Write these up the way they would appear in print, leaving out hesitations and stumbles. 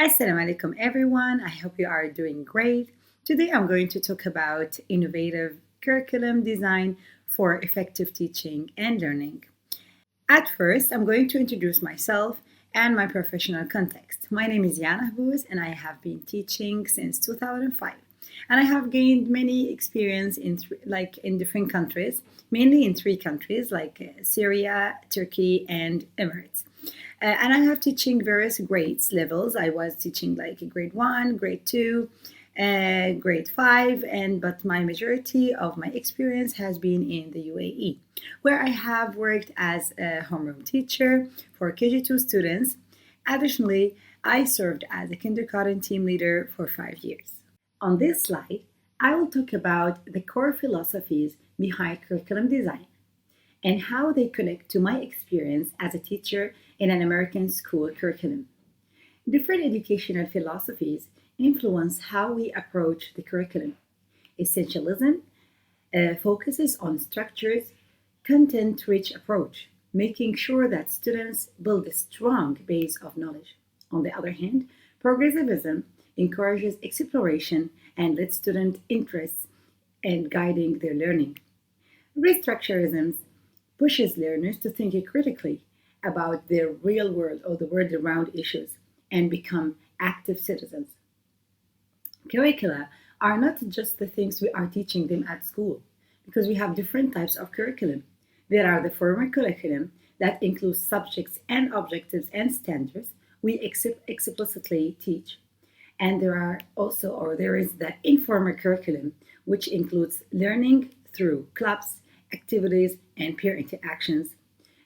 Assalamu alaikum everyone. I hope you are doing great. Today I'm going to talk about innovative curriculum design for effective teaching and learning. At first, I'm going to introduce myself and my professional context. My name is Yana Habuz and I have been teaching since 2005. And I have gained many experience in different countries, mainly in three countries like Syria, Turkey, and Emirates. And I have teaching various grades levels. I was teaching like grade 1, grade 2, grade 5, and but my majority of my experience has been in the UAE, where I have worked as a homeroom teacher for KG2 students. Additionally, I served as a kindergarten team leader for 5 years. On this slide, I will talk about the core philosophies behind curriculum design and how they connect to my experience as a teacher in an American school curriculum. Different educational philosophies influence how we approach the curriculum. Essentialism focuses on structures, content rich approach, making sure that students build a strong base of knowledge. On the other hand, progressivism encourages exploration and lets student interests in guiding their learning. Restructurism pushes learners to think critically about their real world or the world around issues and become active citizens. Curricula are not just the things we are teaching them at school, because we have different types of curriculum. There are the formal curriculum that includes subjects and objectives and standards we explicitly teach. And there is the informal curriculum, which includes learning through clubs, activities, and peer interactions.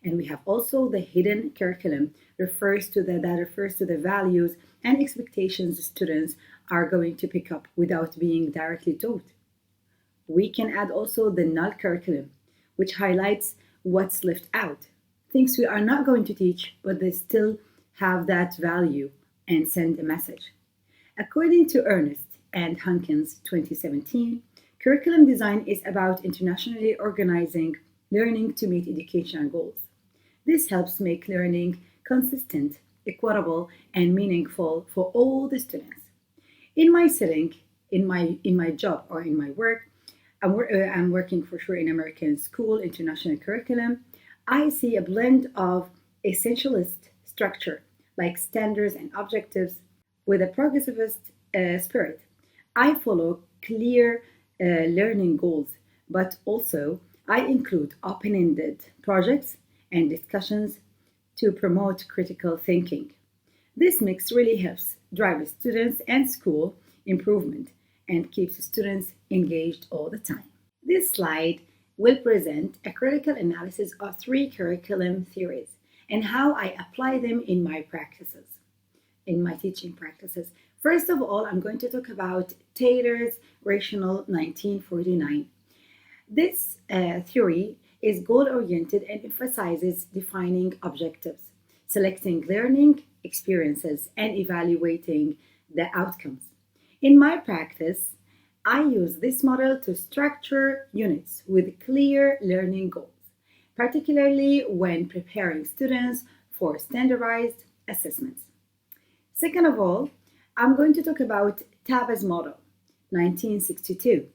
And we have also the hidden curriculum, that refers to the values and expectations students are going to pick up without being directly taught. We can add also the null curriculum, which highlights what's left out, things we are not going to teach, but they still have that value and send a message. According to Ernest and Hankins 2017, curriculum design is about internationally organizing learning to meet educational goals. This helps make learning consistent, equitable, and meaningful for all the students. In my setting, in my job or in my work, I'm working for sure in American school international curriculum. I see a blend of essentialist structure like standards and objectives with a progressivist spirit. I follow clear learning goals, but also I include open ended projects and discussions to promote critical thinking. This mix really helps drive students and school improvement and keeps students engaged all the time. This slide will present a critical analysis of three curriculum theories and how I apply them in my practices, in my teaching practices. First of all, I'm going to talk about Taylor's Rational 1949. This theory is goal oriented and emphasizes defining objectives, selecting learning experiences, and evaluating the outcomes. In my practice, I use this model to structure units with clear learning goals, particularly when preparing students for standardized assessments. Second of all, I'm going to talk about Taba's model, 1962.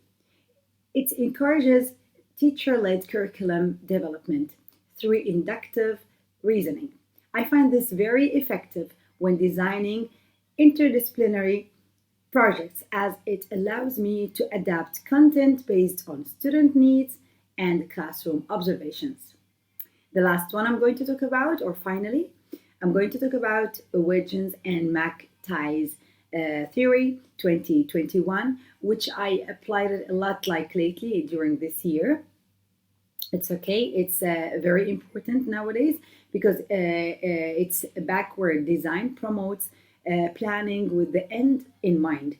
It encourages teacher led curriculum development through inductive reasoning. I find this very effective when designing interdisciplinary projects as it allows me to adapt content based on student needs and classroom observations. The last one I'm going to talk about, or finally, I'm going to talk about Wiggins and McTighe's theory 2021, which I applied it a lot like lately during this year. It's okay, it's very important nowadays because it's backward design promotes planning with the end in mind.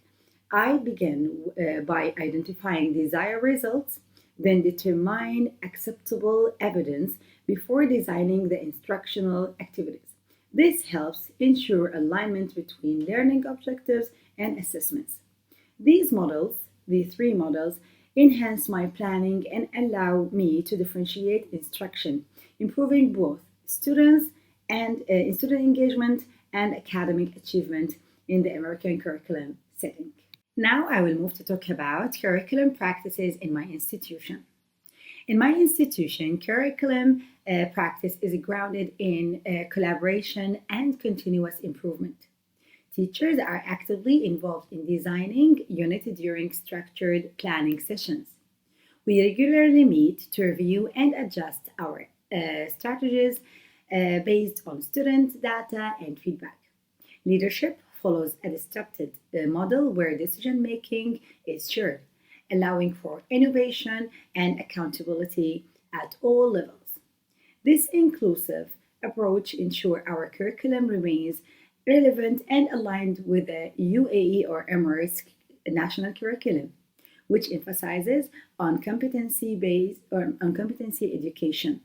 I begin by identifying desired results, then determine acceptable evidence before designing the instructional activities. This helps ensure alignment between learning objectives and assessments. The three models, enhance my planning and allow me to differentiate instruction, improving both students and student engagement and academic achievement in the American curriculum setting. Now I will move to talk about curriculum practices in my institution. In my institution, curriculum practice is grounded in collaboration and continuous improvement. Teachers are actively involved in designing units during structured planning sessions. We regularly meet to review and adjust our strategies based on student data and feedback. Leadership follows a distributed model where decision making is shared, allowing for innovation and accountability at all levels. This inclusive approach ensures our curriculum remains relevant and aligned with the UAE or Emirates national curriculum, which emphasizes on competency-based or on competency education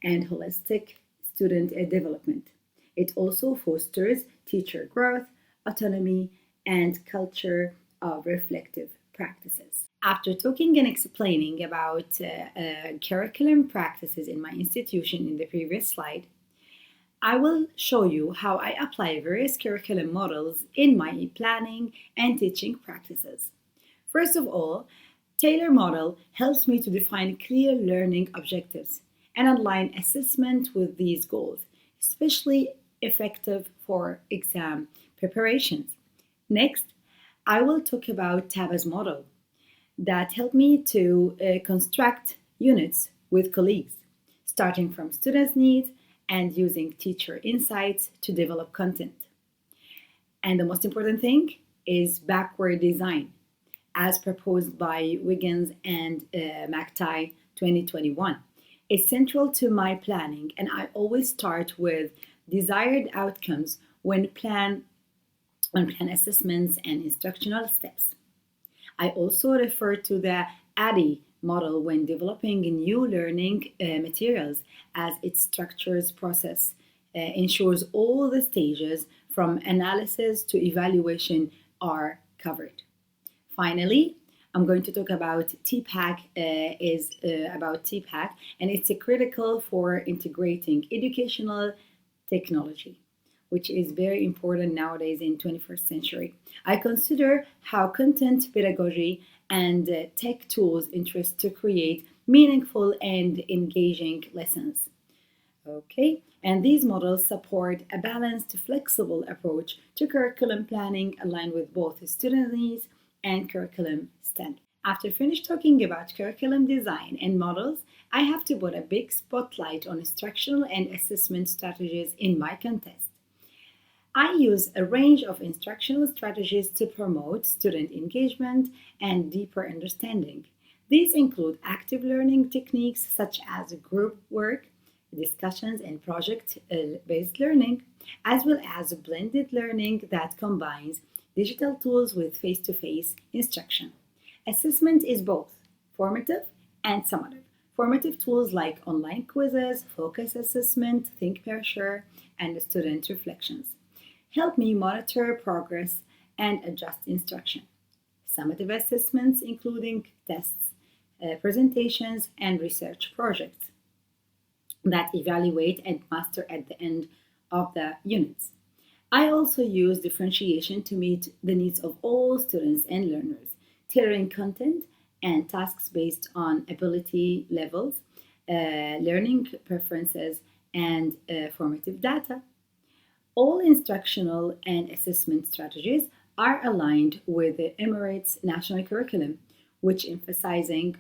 and holistic student development. It also fosters teacher growth, autonomy, and culture of reflective practices. After talking and explaining about curriculum practices in my institution in the previous slide, I will show you how I apply various curriculum models in my planning and teaching practices. First of all, Taylor model helps me to define clear learning objectives and align assessment with these goals, especially effective for exam preparations. Next, I will talk about Taba's model that helped me to construct units with colleagues, starting from students' needs and using teacher insights to develop content. And the most important thing is backward design, as proposed by Wiggins and McTighe 2021. It's central to my planning, and I always start with desired outcomes when plan assessments and instructional steps. I also refer to the ADDIE model when developing new learning materials, as its structures process ensures all the stages from analysis to evaluation are covered. Finally, I'm going to talk about TPACK about TPACK, and it's critical for integrating educational technology, which is very important nowadays in 21st century. I consider how content pedagogy and tech tools interest to create meaningful and engaging lessons. Okay, and these models support a balanced, flexible approach to curriculum planning aligned with both student needs and curriculum standards. After finished talking about curriculum design and models, I have to put a big spotlight on instructional and assessment strategies in my contest. I use a range of instructional strategies to promote student engagement and deeper understanding. These include active learning techniques such as group work, discussions, and project based learning, as well as blended learning that combines digital tools with face to face instruction. Assessment is both formative and summative. Formative tools like online quizzes, focus assessment, think pair share, and student reflections help me monitor progress and adjust instruction. Summative assessments, including tests, presentations, and research projects that evaluate and master at the end of the units. I also use differentiation to meet the needs of all students and learners, tailoring content and tasks based on ability levels, learning preferences, and formative data. All instructional and assessment strategies are aligned with the Emirates national curriculum, which emphasizes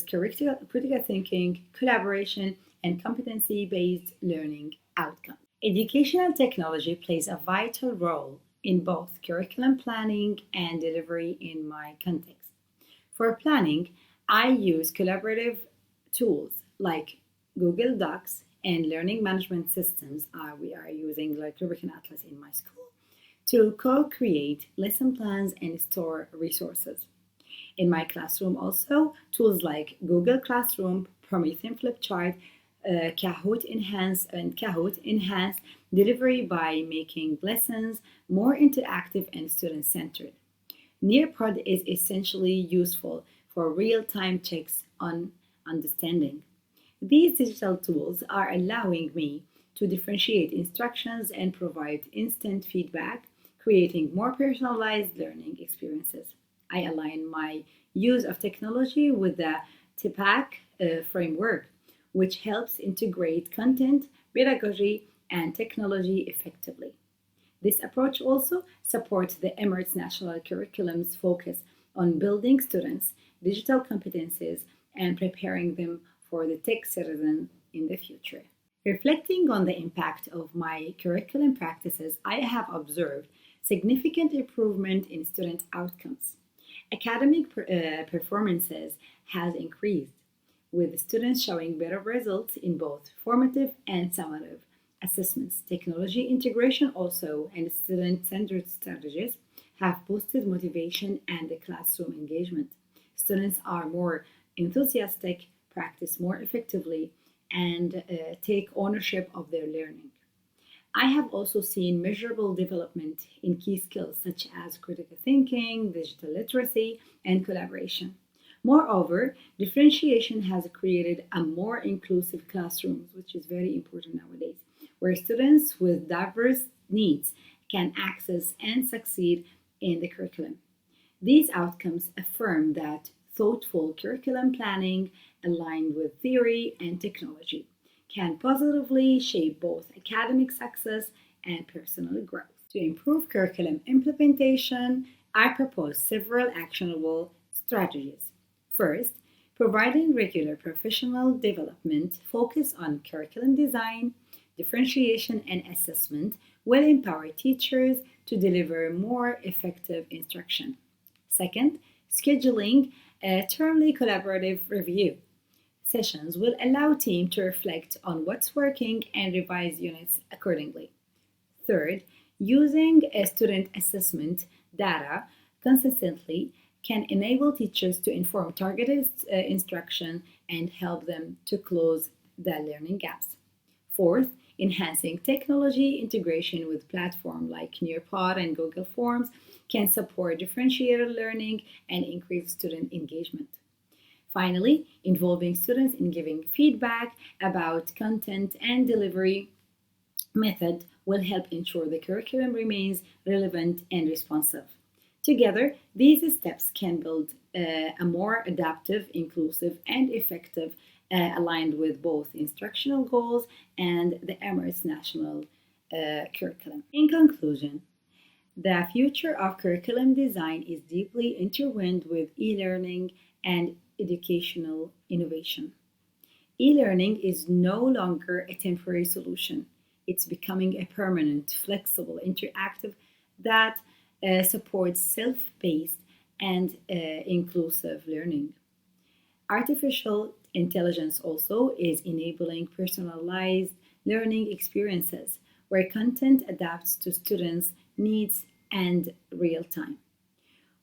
critical thinking, collaboration, and competency-based learning outcomes. Educational technology plays a vital role in both curriculum planning and delivery in my context. For planning, I use collaborative tools like Google Docs and learning management systems. We are using like Rubicon Atlas in my school to co-create lesson plans and store resources. In my classroom also, tools like Google Classroom, Promethean Flipchart, Kahoot enhance delivery by making lessons more interactive and student-centered. Nearpod is essentially useful for real-time checks on understanding. These digital tools are allowing me to differentiate instructions and provide instant feedback, creating more personalized learning experiences. I align my use of technology with the TPAC framework, which helps integrate content, pedagogy, and technology effectively. This approach also supports the Emirates National Curriculum's focus on building students' digital competencies and preparing them for the tech citizen in the future. Reflecting on the impact of my curriculum practices, I have observed significant improvement in student outcomes. Academic performances has increased, with students showing better results in both formative and summative assessments. Technology integration also and student-centered strategies have boosted motivation and the classroom engagement. Students are more enthusiastic, practice more effectively, and take ownership of their learning. I have also seen measurable development in key skills such as critical thinking, digital literacy, and collaboration. Moreover, differentiation has created a more inclusive classroom, which is very important nowadays, where students with diverse needs can access and succeed in the curriculum. These outcomes affirm that thoughtful curriculum planning aligned with theory and technology can positively shape both academic success and personal growth. To improve curriculum implementation, I propose several actionable strategies. First, providing regular professional development focus on curriculum design, differentiation, and assessment will empower teachers to deliver more effective instruction. Second, scheduling a termly collaborative review sessions will allow team to reflect on what's working and revise units accordingly. Third, using a student assessment data consistently can enable teachers to inform targeted instruction and help them to close the learning gaps. Fourth, enhancing technology integration with platforms like Nearpod and Google Forms can support differentiated learning and increase student engagement. Finally, involving students in giving feedback about content and delivery method will help ensure the curriculum remains relevant and responsive. Together, these steps can build a more adaptive, inclusive, and effective, aligned with both instructional goals and the Emirates National Curriculum. In conclusion, the future of curriculum design is deeply intertwined with e learning and educational innovation. E learning is no longer a temporary solution, it's becoming a permanent, flexible, interactive that supports self paced and inclusive learning. Artificial intelligence also is enabling personalized learning experiences where content adapts to students' needs and real time.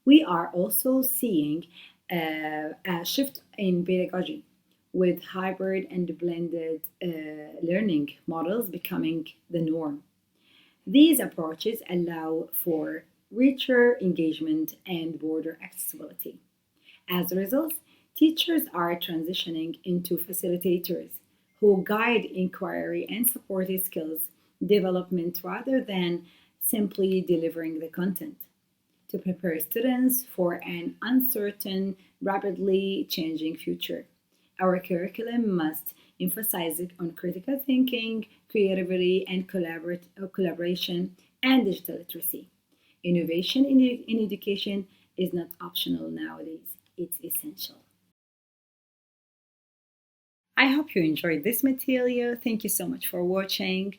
We are also seeing a shift in pedagogy with hybrid and blended learning models becoming the norm. These approaches allow for richer engagement and broader accessibility. As a result, teachers are transitioning into facilitators who guide inquiry and support skills development rather than simply delivering the content. To prepare students for an uncertain, rapidly changing future, our curriculum must emphasize it on critical thinking, creativity, and collaboration and digital literacy. Innovation in education is not optional nowadays, it's essential. I hope you enjoyed this material. Thank you so much for watching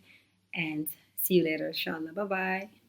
and see you later, inshallah. Bye bye.